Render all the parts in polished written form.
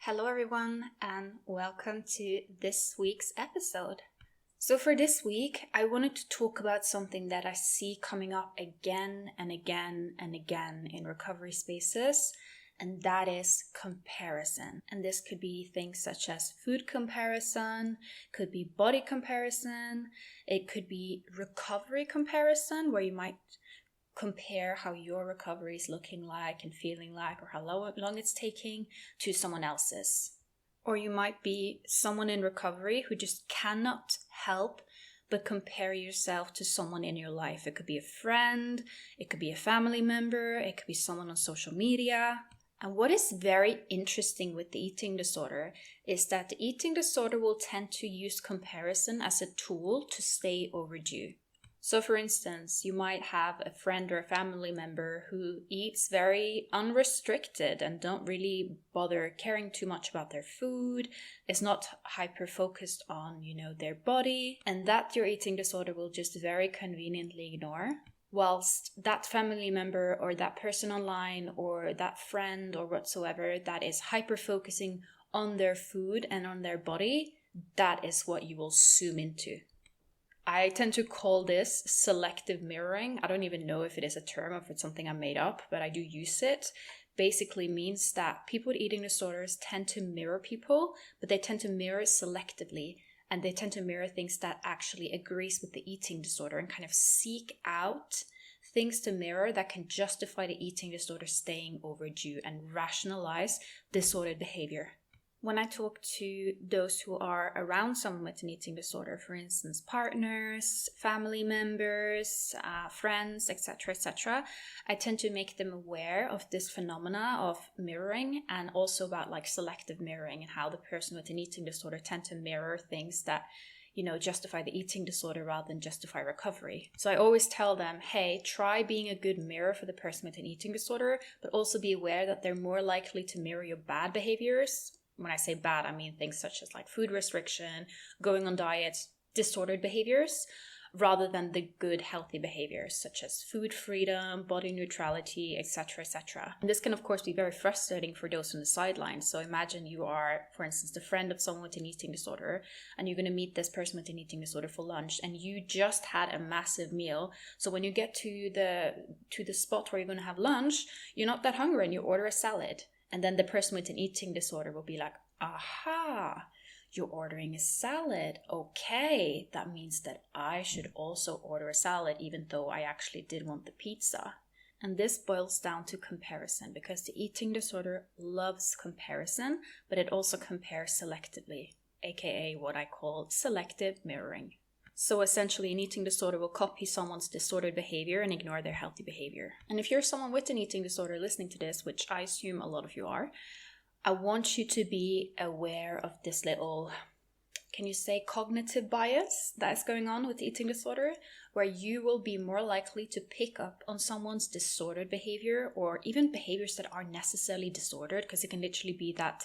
Hello, everyone, and welcome to this week's episode. So, for this week, I wanted to talk about something that I see coming up again and again and again in recovery spaces, and that is comparison. And this could be things such as food comparison, could be body comparison, it could be recovery comparison, where you might compare how your recovery is looking like and feeling like, or how long it's taking to someone else's. Or you might be someone in recovery who just cannot help but compare yourself to someone in your life. It could be a friend, it could be a family member, it could be someone on social media. And what is very interesting with the eating disorder is that the eating disorder will tend to use comparison as a tool to stay overdue. So for instance, you might have a friend or a family member who eats very unrestricted and don't really bother caring too much about their food, is not hyper focused on, their body, and that your eating disorder will just very conveniently ignore. Whilst that family member or that person online or that friend or whatsoever that is hyper focusing on their food and on their body, that is what you will zoom into. I tend to call this selective mirroring. I don't even know if it is a term or if it's something I made up, but I do use it. Basically means that people with eating disorders tend to mirror people, but they tend to mirror selectively, and they tend to mirror things that actually agrees with the eating disorder and kind of seek out things to mirror that can justify the eating disorder staying overdue and rationalize disordered behavior. When I talk to those who are around someone with an eating disorder, for instance, partners, family members, friends, etc., I tend to make them aware of this phenomena of mirroring, and also about selective mirroring and how the person with an eating disorder tend to mirror things that justify the eating disorder rather than justify recovery. So I always tell them, hey, try being a good mirror for the person with an eating disorder, but also be aware that they're more likely to mirror your bad behaviors. When I say bad, I mean things such as food restriction, going on diets, disordered behaviors, rather than the good, healthy behaviors such as food freedom, body neutrality, etc. And this can, of course, be very frustrating for those on the sidelines. So imagine you are, for instance, the friend of someone with an eating disorder, and you're going to meet this person with an eating disorder for lunch, and you just had a massive meal. So when you get to the spot where you're going to have lunch, you're not that hungry and you order a salad. And then the person with an eating disorder will be like, aha, you're ordering a salad. Okay, that means that I should also order a salad, even though I actually did want the pizza. And this boils down to comparison, because the eating disorder loves comparison, but it also compares selectively, aka what I call selective mirroring. So essentially, an eating disorder will copy someone's disordered behavior and ignore their healthy behavior. And if you're someone with an eating disorder listening to this, which I assume a lot of you are, I want you to be aware of this little, can you say, cognitive bias that is going on with the eating disorder, where you will be more likely to pick up on someone's disordered behavior, or even behaviors that aren't necessarily disordered, because it can literally be that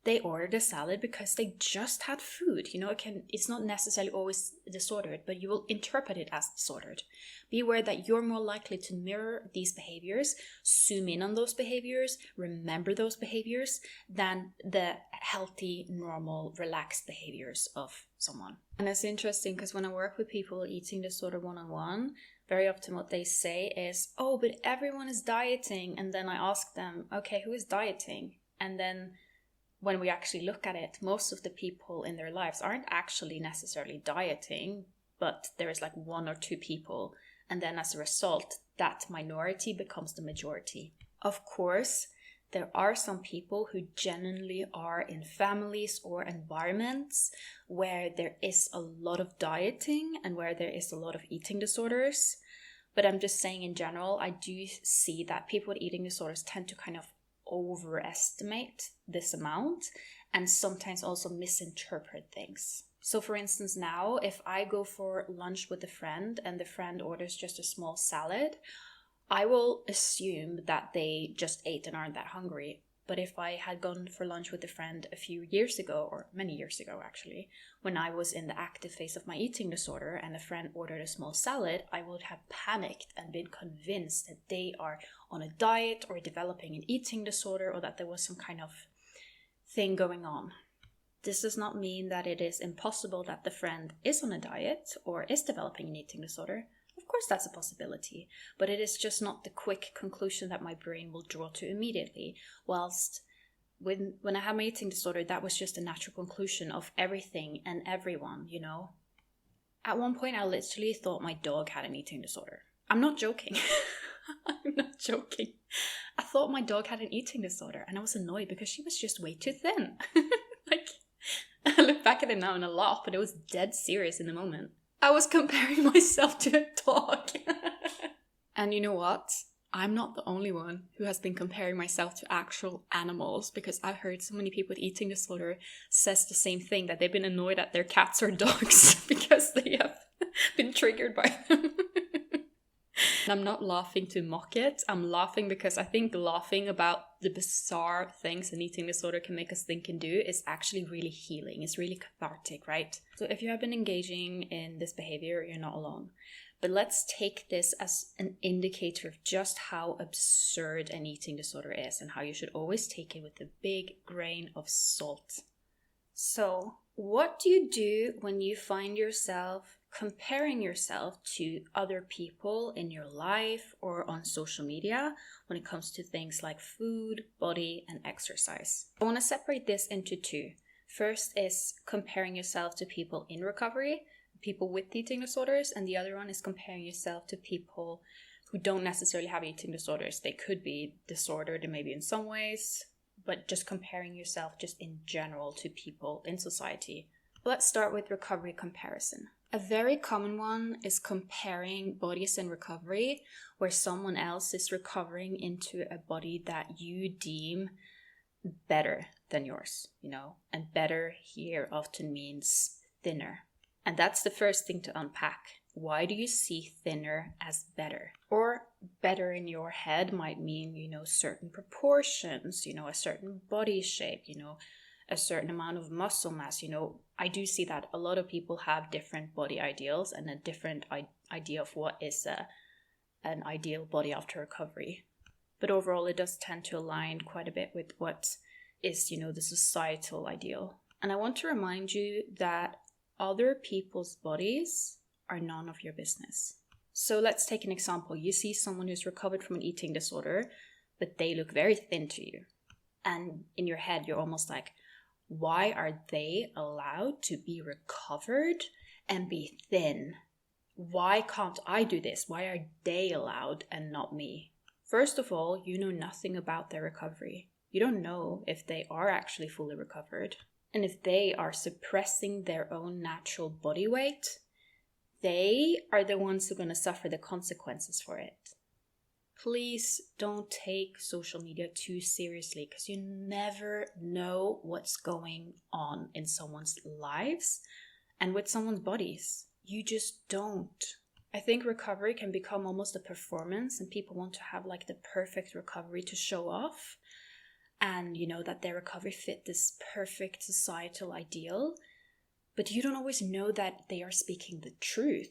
they ordered a salad because they just had food. It's not necessarily always disordered, but you will interpret it as disordered. Be aware that you're more likely to mirror these behaviors, zoom in on those behaviors, remember those behaviors, than the healthy, normal, relaxed behaviors of someone. And it's interesting because when I work with people eating disorder one-on-one, very often what they say is, oh, but everyone is dieting. And then I ask them, okay, who is dieting? And then when we actually look at it, most of the people in their lives aren't actually necessarily dieting, but there is one or two people. And then as a result, that minority becomes the majority. Of course, there are some people who genuinely are in families or environments where there is a lot of dieting and where there is a lot of eating disorders. But I'm just saying in general, I do see that people with eating disorders tend to kind of overestimate this amount and sometimes also misinterpret things. So for instance, now if I go for lunch with a friend and the friend orders just a small salad, I will assume that they just ate and aren't that hungry. But if I had gone for lunch with a friend a few years ago, or many years ago actually, when I was in the active phase of my eating disorder and a friend ordered a small salad, I would have panicked and been convinced that they are on a diet or developing an eating disorder, or that there was some kind of thing going on. This does not mean that it is impossible that the friend is on a diet or is developing an eating disorder. Of course, that's a possibility, but it is just not the quick conclusion that my brain will draw to immediately. Whilst when I had my eating disorder, that was just a natural conclusion of everything and everyone, you know. At one point, I literally thought my dog had an eating disorder. I'm not joking. I'm not joking. I thought my dog had an eating disorder, and I was annoyed because she was just way too thin. Like, I look back at it now and I laugh, but it was dead serious in the moment. I was comparing myself to a dog. And you know what? I'm not the only one who has been comparing myself to actual animals, because I've heard so many people with eating disorder says the same thing, that they've been annoyed at their cats or dogs because they have been triggered by them. And I'm not laughing to mock it. I'm laughing because I think laughing about the bizarre things an eating disorder can make us think and do is actually really healing. It's really cathartic, right? So if you have been engaging in this behavior, you're not alone. But let's take this as an indicator of just how absurd an eating disorder is, and how you should always take it with a big grain of salt. So, what do you do when you find yourself comparing yourself to other people in your life or on social media when it comes to things like food, body, and exercise? I want to separate this into two. First is comparing yourself to people in recovery, people with eating disorders, and the other one is comparing yourself to people who don't necessarily have eating disorders. They could be disordered maybe in some ways, but just comparing yourself just in general to people in society. Let's start with recovery comparison. A very common one is comparing bodies in recovery, where someone else is recovering into a body that you deem better than yours, you know, and better here often means thinner. And that's the first thing to unpack. Why do you see thinner as better? Or better in your head might mean, you know, certain proportions, you know, a certain body shape, you know, a certain amount of muscle mass. You know, I do see that a lot of people have different body ideals and a different idea of what is an ideal body after recovery. But overall, it does tend to align quite a bit with what is, you know, the societal ideal. And I want to remind you that other people's bodies are none of your business. So let's take an example. You see someone who's recovered from an eating disorder, but they look very thin to you. And in your head, you're almost like, why are they allowed to be recovered and be thin? Why can't I do this? Why are they allowed and not me? First of all, you know nothing about their recovery. You don't know if they are actually fully recovered. And if they are suppressing their own natural body weight, they are the ones who are going to suffer the consequences for it. Please don't take social media too seriously, because you never know what's going on in someone's lives and with someone's bodies. You just don't. I think recovery can become almost a performance, and people want to have like the perfect recovery to show off. And you know that their recovery fit this perfect societal ideal, but you don't always know that they are speaking the truth.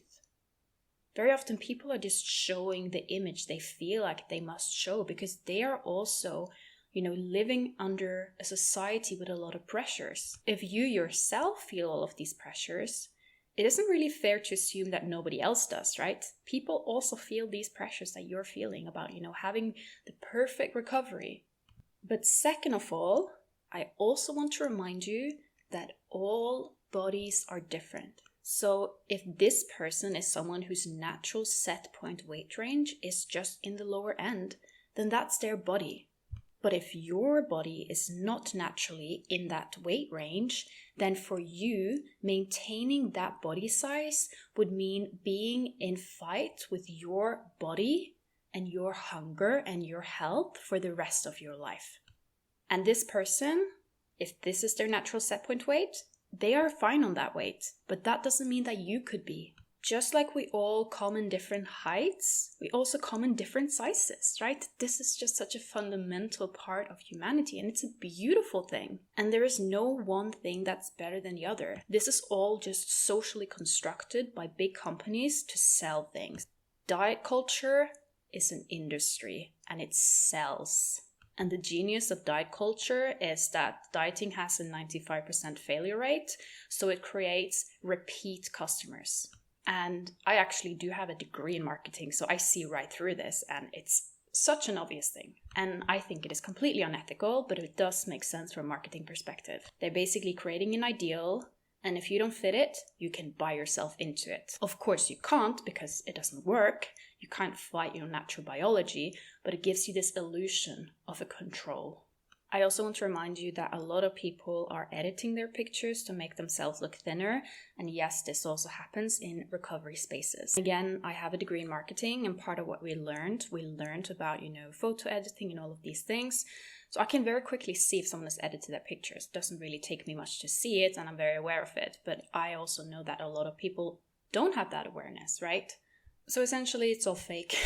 Very often people are just showing the image they feel like they must show, because they are also, you know, living under a society with a lot of pressures. If you yourself feel all of these pressures, it isn't really fair to assume that nobody else does, right? People also feel these pressures that you're feeling about, you know, having the perfect recovery. But second of all, I also want to remind you that all bodies are different. So if this person is someone whose natural set point weight range is just in the lower end, then that's their body. But if your body is not naturally in that weight range, then for you, maintaining that body size would mean being in fight with your body and your hunger and your health for the rest of your life. And this person, if this is their natural set point weight, they are fine on that weight, but that doesn't mean that you could be. Just like we all come in different heights, we also come in different sizes, right? This is just such a fundamental part of humanity, and it's a beautiful thing. And there is no one thing that's better than the other. This is all just socially constructed by big companies to sell things. Diet culture is an industry, and it sells. And the genius of diet culture is that dieting has a 95% failure rate, so it creates repeat customers. And I actually do have a degree in marketing, so I see right through this, and it's such an obvious thing. And I think it is completely unethical, but it does make sense from a marketing perspective. They're basically creating an ideal, and if you don't fit it, you can buy yourself into it. Of course you can't, because it doesn't work. You can't fight your natural biology, but it gives you this illusion of a control. I also want to remind you that a lot of people are editing their pictures to make themselves look thinner. And yes, this also happens in recovery spaces. Again, I have a degree in marketing, and part of what we learned about, photo editing and all of these things. So I can very quickly see if someone has edited their pictures. It doesn't really take me much to see it, and I'm very aware of it. But I also know that a lot of people don't have that awareness, right? So essentially, it's all fake.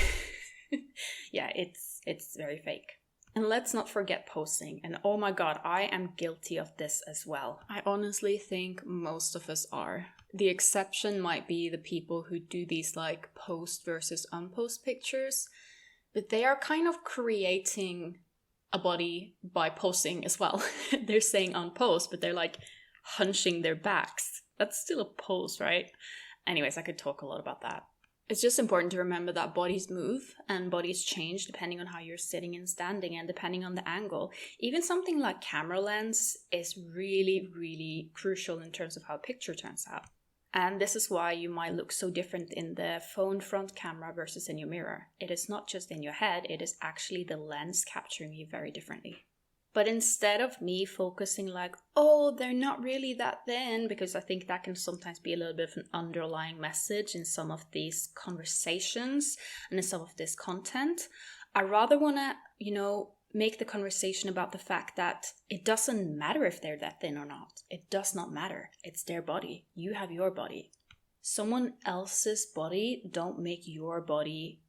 Yeah, it's very fake. And let's not forget posing. And oh my god, I am guilty of this as well. I honestly think most of us are. The exception might be the people who do these like post versus unpost pictures. But they are kind of creating a body by posing as well. They're saying unpost, but they're like hunching their backs. That's still a pose, right? Anyways, I could talk a lot about that. It's just important to remember that bodies move and bodies change depending on how you're sitting and standing and depending on the angle. Even something like camera lens is really, really crucial in terms of how a picture turns out. And this is why you might look so different in the phone front camera versus in your mirror. It is not just in your head, it is actually the lens capturing you very differently. But instead of me focusing like, oh, they're not really that thin, because I think that can sometimes be a little bit of an underlying message in some of these conversations and in some of this content, I rather want to, make the conversation about the fact that it doesn't matter if they're that thin or not. It does not matter. It's their body. You have your body. Someone else's body don't make your body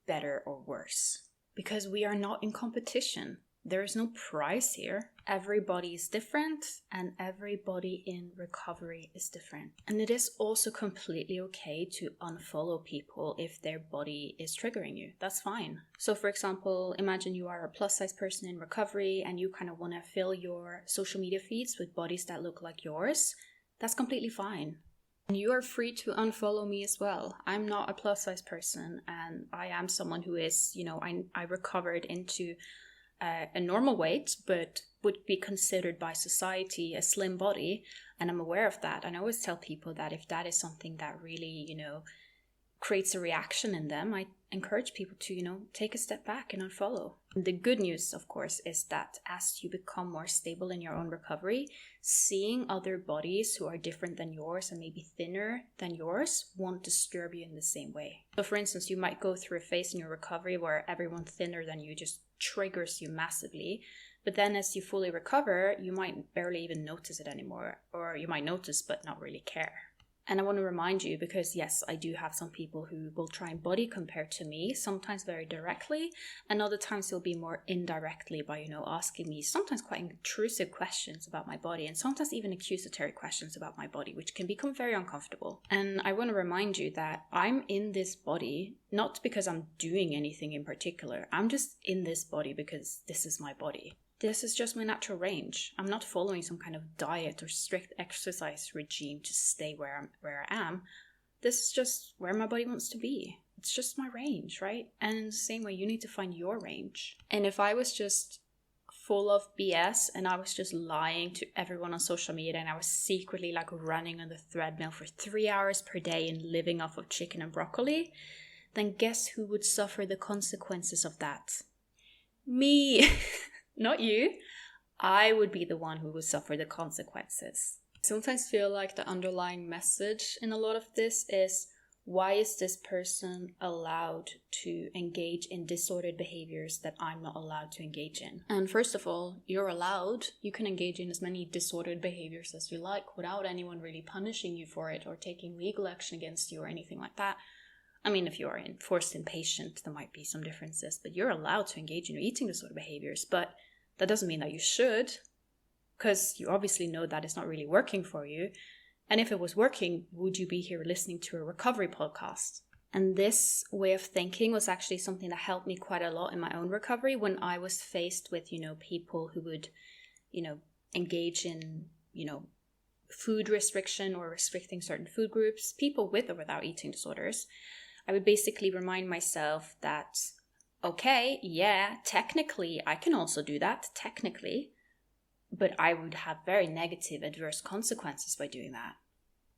better or worse, because we are not in competition. There is no prize here. Everybody is different, and everybody in recovery is different. And it is also completely okay to unfollow people if their body is triggering you. That's fine. So for example, imagine you are a plus size person in recovery and you kind of want to fill your social media feeds with bodies that look like yours. That's completely fine. And you are free to unfollow me as well. I'm not a plus size person, and I am someone who is, I recovered into a normal weight, but would be considered by society a slim body, and I'm aware of that. And I always tell people that if that is something that really, creates a reaction in them, I encourage people to, take a step back and unfollow. And the good news, of course, is that as you become more stable in your own recovery, seeing other bodies who are different than yours and maybe thinner than yours won't disturb you in the same way. So for instance, you might go through a phase in your recovery where everyone thinner than you just triggers you massively, but then as you fully recover, you might barely even notice it anymore, or you might notice but not really care. And I want to remind you, because yes, I do have some people who will try and body compare to me, sometimes very directly, and other times they'll be more indirectly by, asking me sometimes quite intrusive questions about my body, and sometimes even accusatory questions about my body, which can become very uncomfortable. And I want to remind you that I'm in this body, not because I'm doing anything in particular. I'm just in this body because this is my body. This is just my natural range. I'm not following some kind of diet or strict exercise regime to stay where I am. This is just where my body wants to be. It's just my range, right? And in the same way, you need to find your range. And if I was just full of BS and I was just lying to everyone on social media and I was secretly like running on the treadmill for 3 hours per day and living off of chicken and broccoli, then guess who would suffer the consequences of that? Me! Not you. I would be the one who would suffer the consequences. I sometimes feel like the underlying message in a lot of this is, why is this person allowed to engage in disordered behaviors that I'm not allowed to engage in? And first of all, you're allowed. You can engage in as many disordered behaviors as you like without anyone really punishing you for it or taking legal action against you or anything like that. I mean, if you are forced inpatient, there might be some differences, but you're allowed to engage in your eating disorder behaviors. But that doesn't mean that you should, because you obviously know that it's not really working for you. And if it was working, would you be here listening to a recovery podcast? And this way of thinking was actually something that helped me quite a lot in my own recovery when I was faced with, people who would, engage in, food restriction or restricting certain food groups, people with or without eating disorders. I would basically remind myself that, okay, yeah, technically I can also do that, technically, but I would have very negative adverse consequences by doing that.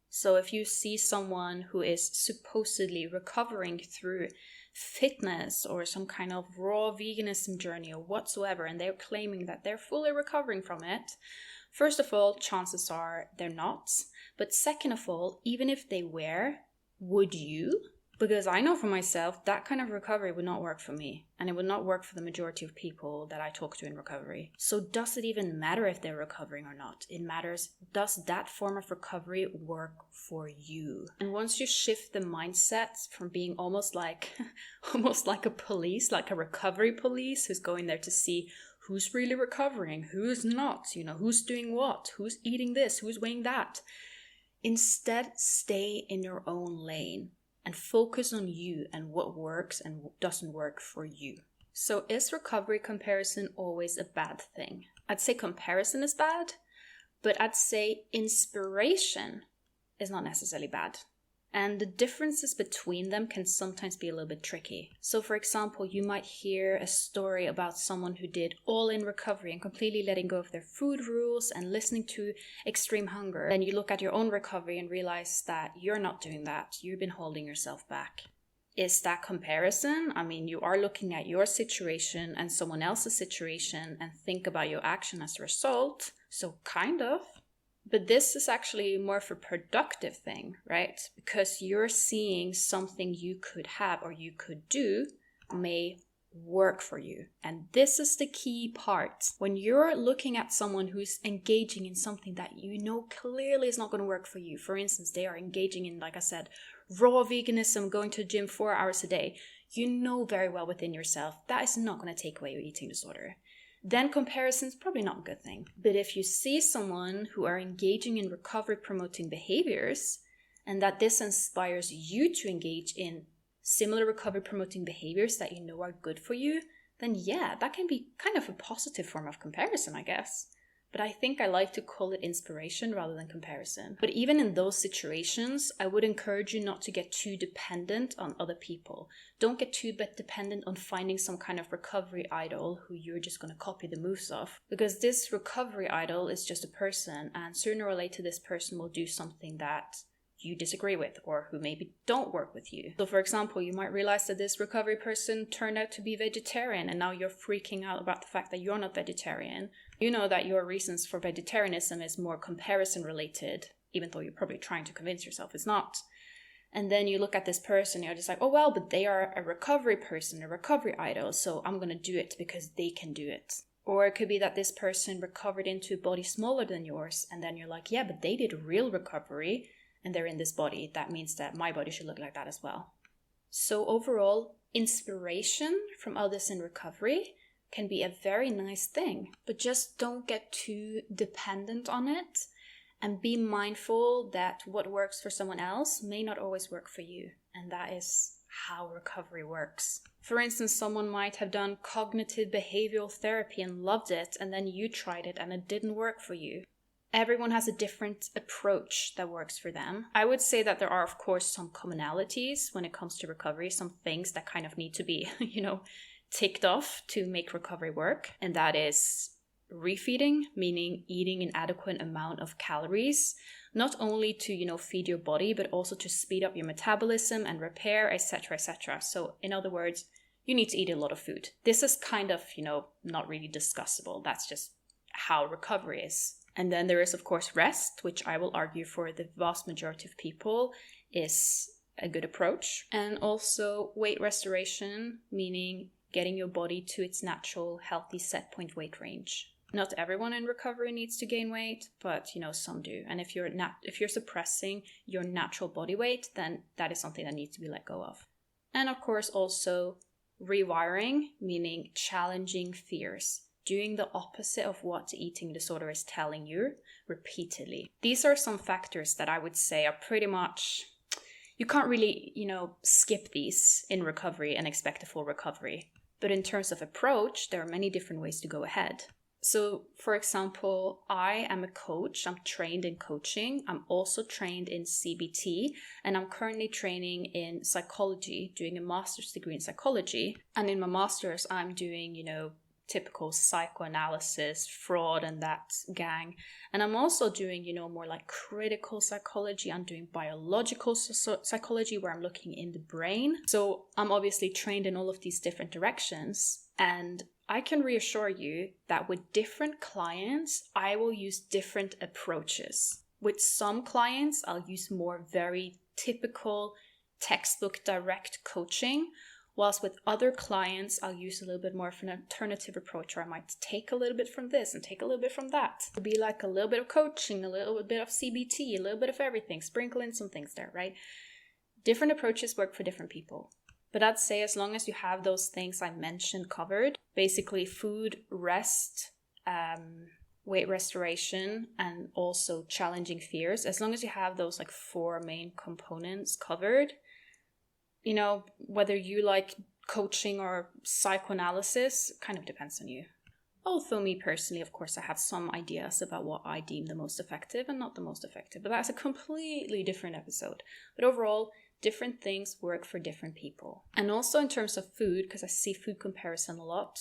So if you see someone who is supposedly recovering through fitness or some kind of raw veganism journey or whatsoever, and they're claiming that they're fully recovering from it, first of all, chances are they're not. But second of all, even if they were, would you? Because I know for myself, that kind of recovery would not work for me. And it would not work for the majority of people that I talk to in recovery. So does it even matter if they're recovering or not? It matters, does that form of recovery work for you? And once you shift the mindset from being almost like a police, like a recovery police who's going there to see who's really recovering, who's not, who's doing what, who's eating this, who's weighing that. Instead, stay in your own lane and focus on you and what works and what doesn't work for you. So is recovery comparison always a bad thing? I'd say comparison is bad, but I'd say inspiration is not necessarily bad. And the differences between them can sometimes be a little bit tricky. So for example, you might hear a story about someone who did all-in recovery and completely letting go of their food rules and listening to extreme hunger. Then you look at your own recovery and realize that you're not doing that. You've been holding yourself back. Is that comparison? I mean, you are looking at your situation and someone else's situation and think about your action as a result. So kind of. But this is actually more of a productive thing, right? Because you're seeing something you could have or you could do may work for you. And this is the key part. When you're looking at someone who's engaging in something that clearly is not going to work for you. For instance, they are engaging in, like I said, raw veganism, going to the gym 4 hours a day. You know very well within yourself that is not going to take away your eating disorder. Then comparison is probably not a good thing. But if you see someone who are engaging in recovery promoting behaviors and that this inspires you to engage in similar recovery promoting behaviors that you know are good for you, then yeah, that can be kind of a positive form of comparison, I guess. But I think I like to call it inspiration rather than comparison. But even in those situations, I would encourage you not to get too dependent on other people. Don't get too dependent on finding some kind of recovery idol who you're just going to copy the moves of. Because this recovery idol is just a person, and sooner or later this person will do something that you disagree with or who maybe don't work with you. So for example, you might realize that this recovery person turned out to be vegetarian and now you're freaking out about the fact that you're not vegetarian. You know that your reasons for vegetarianism is more comparison related, even though you're probably trying to convince yourself it's not. And then you look at this person, you're just like, oh well, but they are a recovery person, a recovery idol, so I'm gonna do it because they can do it. Or it could be that this person recovered into a body smaller than yours, and then you're like, yeah, but they did real recovery, and they're in this body. That means that my body should look like that as well. So overall, inspiration from others in recovery can be a very nice thing, but just don't get too dependent on it and be mindful that what works for someone else may not always work for you. And that is how recovery works. For instance, someone might have done cognitive behavioral therapy and loved it, and then you tried it and it didn't work for you. Everyone has a different approach that works for them. I would say that there are, of course, some commonalities when it comes to recovery, some things that kind of need to be, ticked off to make recovery work. And that is refeeding, meaning eating an adequate amount of calories, not only to, feed your body, but also to speed up your metabolism and repair, etc., etc. So in other words, you need to eat a lot of food. This is kind of, not really discussable. That's just how recovery is. And then there is, of course, rest, which I will argue for the vast majority of people is a good approach. And also weight restoration, meaning getting your body to its natural, healthy set point weight range. Not everyone in recovery needs to gain weight, but some do. And if you're suppressing your natural body weight, then that is something that needs to be let go of. And of course, also rewiring, meaning challenging fears. Doing the opposite of what the eating disorder is telling you repeatedly. These are some factors that I would say are pretty much, You can't really, skip these in recovery and expect a full recovery. But in terms of approach, there are many different ways to go ahead. So, for example, I am a coach. I'm trained in coaching. I'm also trained in CBT, and I'm currently training in psychology, doing a master's degree in psychology. And in my master's, I'm doing, typical psychoanalysis, fraud, and that gang. And I'm also doing, more like critical psychology. I'm doing biological psychology, where I'm looking in the brain. So I'm obviously trained in all of these different directions. And I can reassure you that with different clients, I will use different approaches. With some clients, I'll use more very typical textbook direct coaching, whilst with other clients, I'll use a little bit more of an alternative approach, where I might take a little bit from this and take a little bit from that. It'll be like a little bit of coaching, a little bit of CBT, a little bit of everything, sprinkle in some things there, right? Different approaches work for different people. But I'd say as long as you have those things I mentioned covered, basically food, rest, weight restoration, and also challenging fears, as long as you have those like 4 main components covered, whether you like coaching or psychoanalysis, kind of depends on you. Although me personally, of course, I have some ideas about what I deem the most effective and not the most effective, but that's a completely different episode. But overall, different things work for different people. And also in terms of food, because I see food comparison a lot.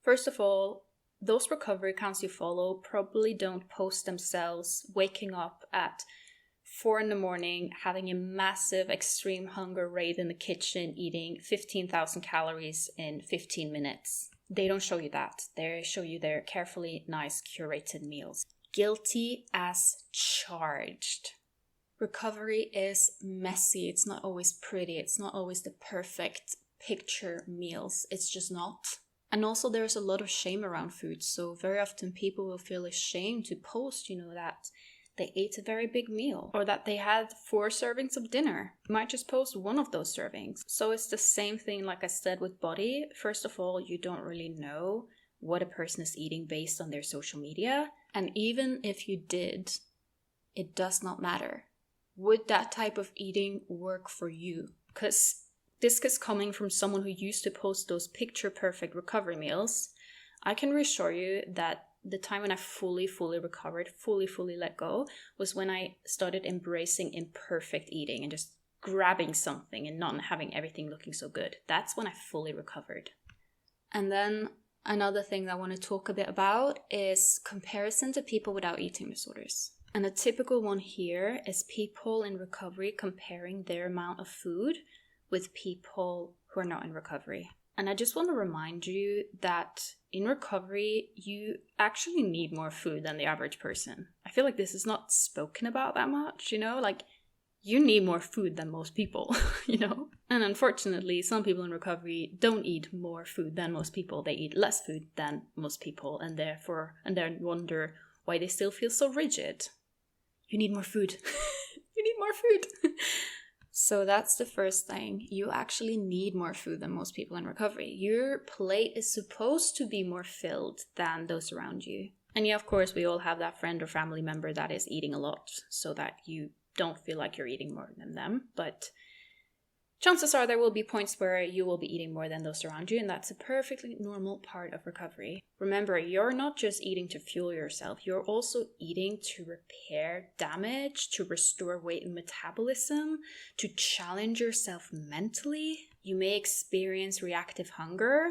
First of all, those recovery accounts you follow probably don't post themselves waking up at 4 a.m, having a massive extreme hunger raid in the kitchen, eating 15,000 calories in 15 minutes. They don't show you that. They show you their carefully, nice, curated meals. Guilty as charged. Recovery is messy. It's not always pretty. It's not always the perfect picture meals. It's just not. And also there's a lot of shame around food. So very often people will feel ashamed to post, that they ate a very big meal, or that they had 4 servings of dinner. You might just post one of those servings. So it's the same thing, like I said, with body. First of all, you don't really know what a person is eating based on their social media. And even if you did, it does not matter. Would that type of eating work for you? Because this is coming from someone who used to post those picture-perfect recovery meals. I can reassure you that the time when I fully recovered, fully let go, was when I started embracing imperfect eating and just grabbing something and not having everything looking so good. That's when I fully recovered. And then another thing that I want to talk a bit about is comparison to people without eating disorders. And a typical one here is people in recovery comparing their amount of food with people who are not in recovery. And I just want to remind you that in recovery, you actually need more food than the average person. I feel like this is not spoken about that much, like you need more food than most people, And unfortunately, some people in recovery don't eat more food than most people. They eat less food than most people, and then wonder why they still feel so rigid. You need more food. You need more food. So that's the first thing. You actually need more food than most people in recovery. Your plate is supposed to be more filled than those around you. And yeah, of course, we all have that friend or family member that is eating a lot so that you don't feel like you're eating more than them. But chances are there will be points where you will be eating more than those around you, and that's a perfectly normal part of recovery. Remember, you're not just eating to fuel yourself, you're also eating to repair damage, to restore weight and metabolism, to challenge yourself mentally. You may experience reactive hunger,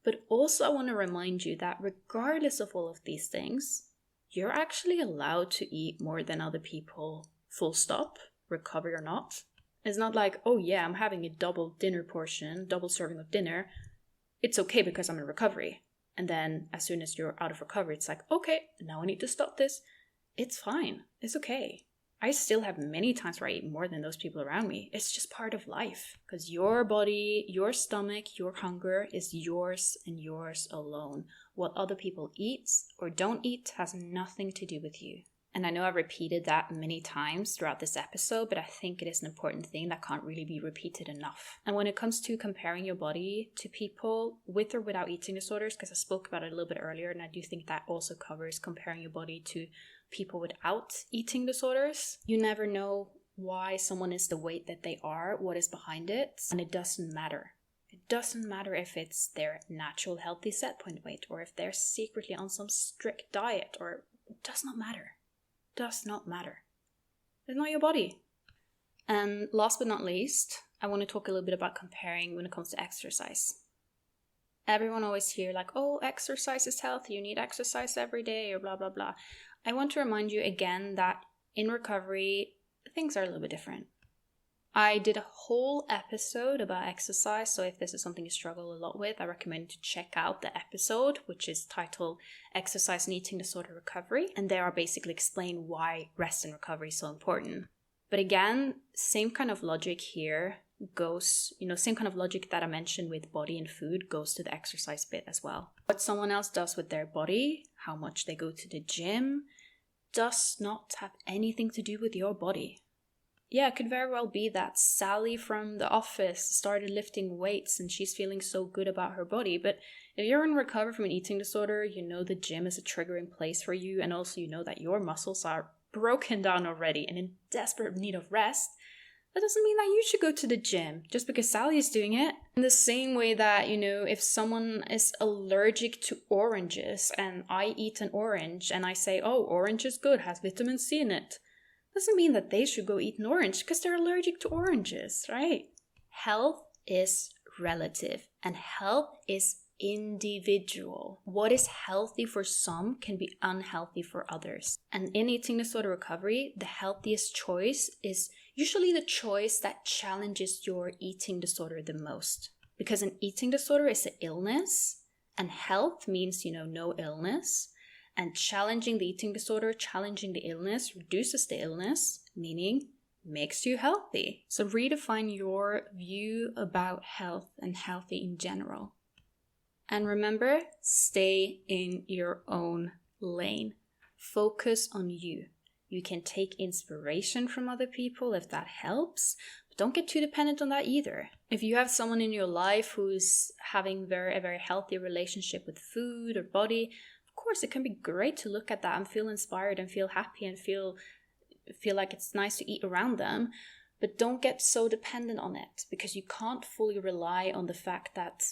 but also I want to remind you that regardless of all of these things, you're actually allowed to eat more than other people, full stop, recovery or not. It's not like, oh yeah, I'm having a double serving of dinner. It's okay because I'm in recovery. And then as soon as you're out of recovery, it's like, okay, now I need to stop this. It's fine. It's okay. I still have many times where I eat more than those people around me. It's just part of life. Because your body, your stomach, your hunger is yours and yours alone. What other people eat or don't eat has nothing to do with you. And I know I've repeated that many times throughout this episode, but I think it is an important thing that can't really be repeated enough. And when it comes to comparing your body to people with or without eating disorders, because I spoke about it a little bit earlier, and I do think that also covers comparing your body to people without eating disorders, you never know why someone is the weight that they are, what is behind it, and it doesn't matter. It doesn't matter if it's their natural healthy set point weight or if they're secretly on some strict diet, or it does not matter. Does not matter. It's not your body. And last but not least, I want to talk a little bit about comparing when it comes to exercise. Everyone always hear like, oh, exercise is healthy, you need exercise every day, or blah, blah, blah. I want to remind you again that in recovery, things are a little bit different. I did a whole episode about exercise, so if this is something you struggle a lot with, I recommend to check out the episode, which is titled Exercise and Eating Disorder Recovery, and there I basically explain why rest and recovery is so important. But again, same kind of logic here goes, same kind of logic that I mentioned with body and food goes to the exercise bit as well. What someone else does with their body, how much they go to the gym, does not have anything to do with your body. Yeah, it could very well be that Sally from the office started lifting weights and she's feeling so good about her body. But if you're in recovery from an eating disorder, you know the gym is a triggering place for you. And also you know that your muscles are broken down already and in desperate need of rest. That doesn't mean that you should go to the gym just because Sally is doing it. In the same way that, if someone is allergic to oranges and I eat an orange and I say, oh, orange is good, has vitamin C in it. Doesn't mean that they should go eat an orange because they're allergic to oranges, right? Health is relative and health is individual. What is healthy for some can be unhealthy for others. And in eating disorder recovery, the healthiest choice is usually the choice that challenges your eating disorder the most. Because an eating disorder is an illness and health means, no illness. And challenging the eating disorder, challenging the illness, reduces the illness, meaning makes you healthy. So redefine your view about health and healthy in general. And remember, stay in your own lane. Focus on you. You can take inspiration from other people if that helps, but don't get too dependent on that either. If you have someone in your life who's having a very healthy relationship with food or body, of course, it can be great to look at that and feel inspired and feel happy and feel like it's nice to eat around them. But don't get so dependent on it because you can't fully rely on the fact that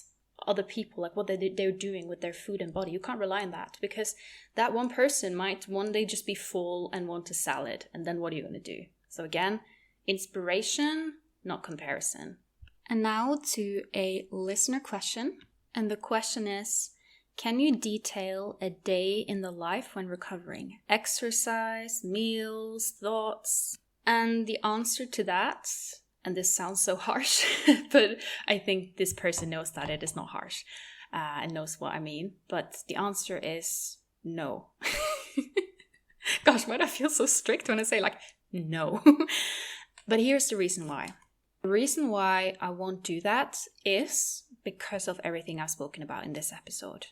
other people, like what they're doing with their food and body. You can't rely on that because that one person might one day just be full and want a salad. And then what are you going to do? So again, inspiration, not comparison. And now to a listener question. And the question is, can you detail a day in the life when recovering? Exercise, meals, thoughts? And the answer to that, and this sounds so harsh, but I think this person knows that it is not harsh and knows what I mean. But the answer is no. Gosh, why do I feel so strict when I say no? But here's the reason why. The reason why I won't do that is because of everything I've spoken about in this episode.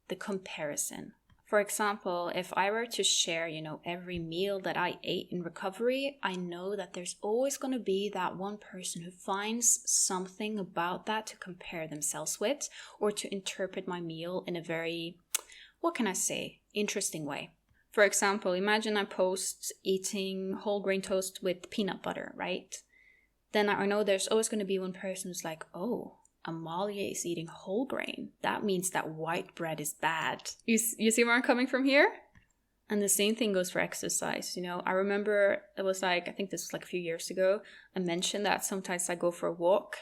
The comparison. For example, if I were to share, every meal that I ate in recovery, I know that there's always going to be that one person who finds something about that to compare themselves with or to interpret my meal in a very, interesting way. For example, imagine I post eating whole grain toast with peanut butter, right? Then I know there's always going to be one person who's like, oh, Amalia is eating whole grain. That means that white bread is bad. You see where I'm coming from here? And the same thing goes for exercise. I remember it was I think this was a few years ago, I mentioned that sometimes I go for a walk.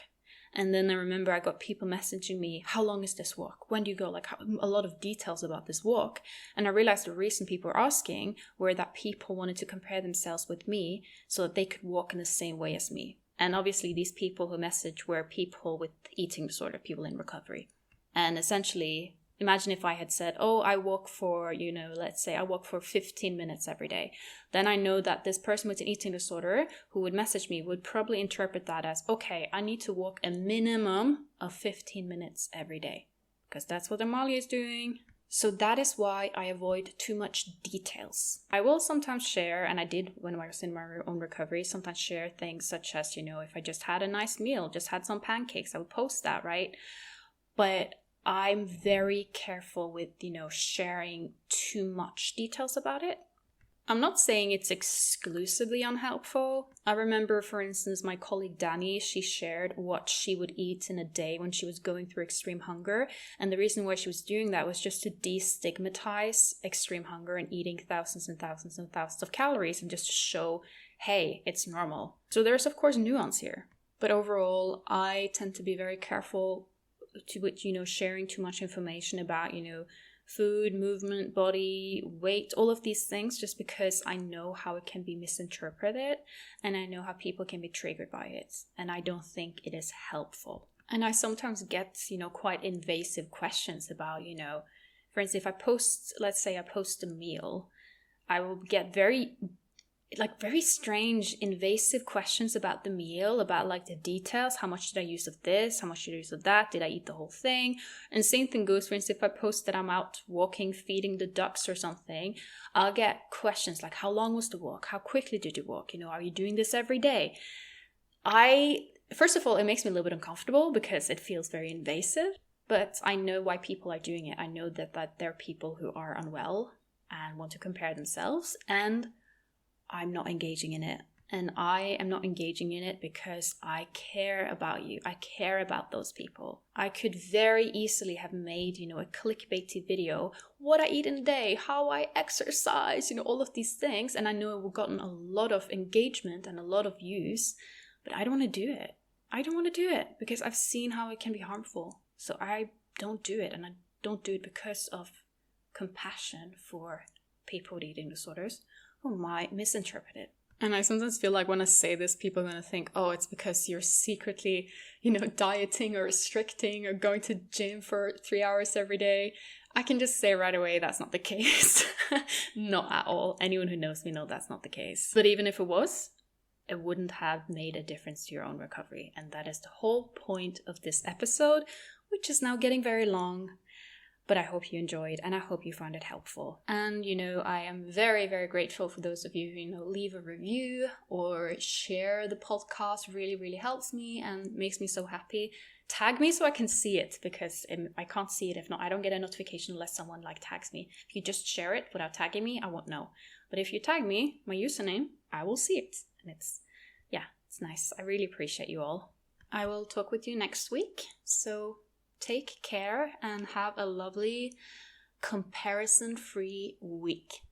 And then I remember I got people messaging me, how long is this walk? When do you go? A lot of details about this walk. And I realized the reason people were asking were that people wanted to compare themselves with me so that they could walk in the same way as me. And obviously these people who messaged were people with eating disorder, people in recovery. And essentially, imagine if I had said, oh, I walk for, let's say I walk for 15 minutes every day. Then I know that this person with an eating disorder who would message me would probably interpret that as, okay, I need to walk a minimum of 15 minutes every day. Because that's what Amalia is doing. So that is why I avoid too much details. I will sometimes share, and I did when I was in my own recovery, sometimes share things such as, if I just had a nice meal, just had some pancakes, I would post that, right? But I'm very careful with, sharing too much details about it. I'm not saying it's exclusively unhelpful. I remember, for instance, my colleague Dani, she shared what she would eat in a day when she was going through extreme hunger. And the reason why she was doing that was just to destigmatize extreme hunger and eating thousands and thousands and thousands of calories, and just to show, hey, it's normal. So there's, of course, nuance here. But overall, I tend to be very careful to sharing too much information about, food, movement, body, weight, all of these things, just because I know how it can be misinterpreted and I know how people can be triggered by it. And I don't think it is helpful. And I sometimes get, quite invasive questions about, for instance, if let's say I post a meal, I will get very strange, invasive questions about the meal, about like the details. How much did I use of this? How much did I use of that? Did I eat the whole thing? And same thing goes, for instance, if I post that I'm out walking, feeding the ducks or something, I'll get questions like, how long was the walk? How quickly did you walk? Are you doing this every day? First of all, it makes me a little bit uncomfortable because it feels very invasive, but I know why people are doing it. I know that there are people who are unwell and want to compare themselves, and I'm not engaging in it. And I am not engaging in it because I care about you. I care about those people. I could very easily have made, a clickbaity video, what I eat in a day, how I exercise, all of these things. And I know it would have gotten a lot of engagement and a lot of views, but I don't want to do it. I don't want to do it because I've seen how it can be harmful. So I don't do it. And I don't do it because of compassion for people with eating disorders who might misinterpret it. And I sometimes feel like when I say this, people are going to think, oh, it's because you're secretly, dieting or restricting or going to gym for 3 hours every day. I can just say right away, that's not the case. Not at all. Anyone who knows me knows that's not the case. But even if it was, it wouldn't have made a difference to your own recovery. And that is the whole point of this episode, which is now getting very long. But I hope you enjoyed and I hope you found it helpful. And, I am very, very grateful for those of you who, leave a review or share the podcast. Really, really helps me and makes me so happy. Tag me so I can see it, because I can't see it. If not, I don't get a notification unless someone tags me. If you just share it without tagging me, I won't know. But if you tag me, my username, I will see it. And it's nice. I really appreciate you all. I will talk with you next week. So take care and have a lovely comparison-free week.